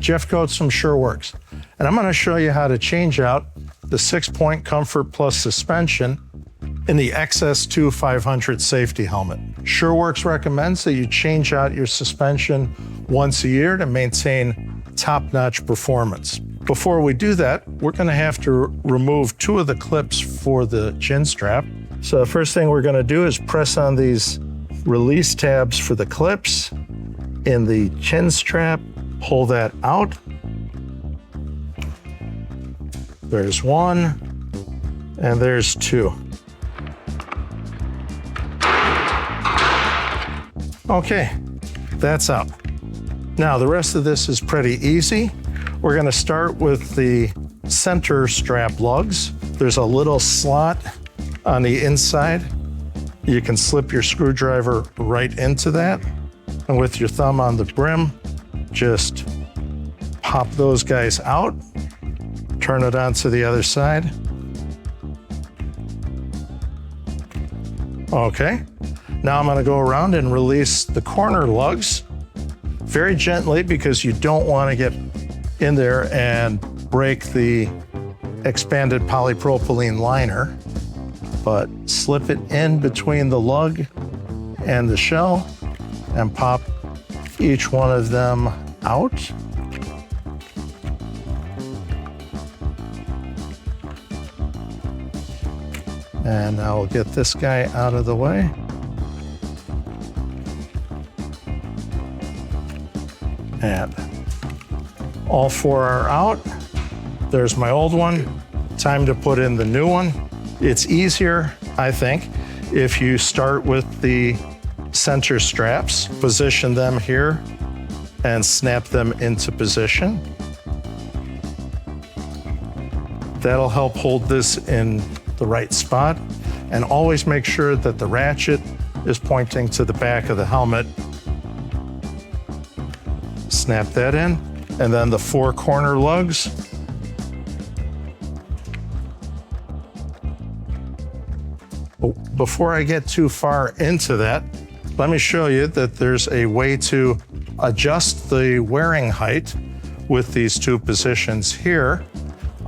Jeff Coates from SureWerx, and I'm going to show you how to change out the 6-point Comfort Plus suspension in the XS2 500 safety helmet. SureWerx recommends that you change out your suspension once a year to maintain top-notch performance. Before we do that, we're going to have to remove 2 of the clips for the chin strap. So the first thing we're going to do is press on these release tabs for the clips in the chin strap. Pull that out. There's 1, and there's 2. Okay, that's out. Now the rest of this is pretty easy. We're going to start with the center strap lugs. There's a little slot on the inside. You can slip your screwdriver right into that. And with your thumb on the brim, just pop those guys out. Turn it onto the other side. Okay. Now I'm going to go around and release the corner lugs very gently because you don't want to get in there and break the expanded polypropylene liner, but slip it in between the lug and the shell and pop each one of them out. And now we'll get this guy out of the way. And all 4 are out. There's my old one. Time to put in the new one. It's easier, I think, if you start with the center straps, position them here, and snap them into position. That'll help hold this in the right spot. And always make sure that the ratchet is pointing to the back of the helmet. Snap that in. And then the 4 corner lugs. Before I get too far into that, let me show you that there's a way to adjust the wearing height with these 2 positions here.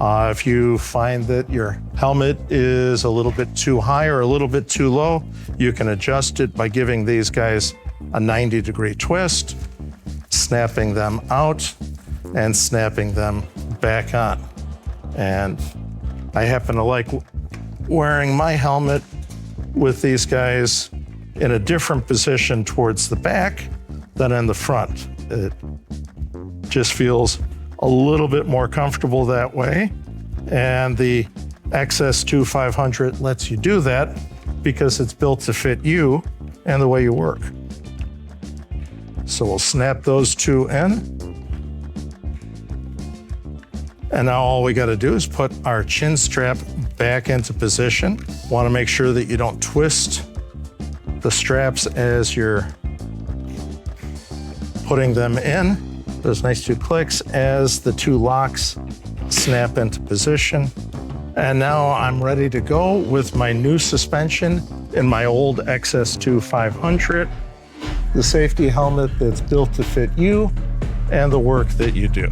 If you find that your helmet is a little bit too high or a little bit too low, you can adjust it by giving these guys a 90-degree twist, snapping them out, and snapping them back on. And I happen to like wearing my helmet with these guys in a different position towards the back than in the front. It just feels a little bit more comfortable that way. And the XS2 500 lets you do that because it's built to fit you and the way you work. So we'll snap those 2 in. And now all we got to do is put our chin strap back into position. Want to make sure that you don't twist the straps as you're putting them in. Those nice 2 clicks as the 2 locks snap into position. And now I'm ready to go with my new suspension in my old XS2 500, the safety helmet that's built to fit you and the work that you do.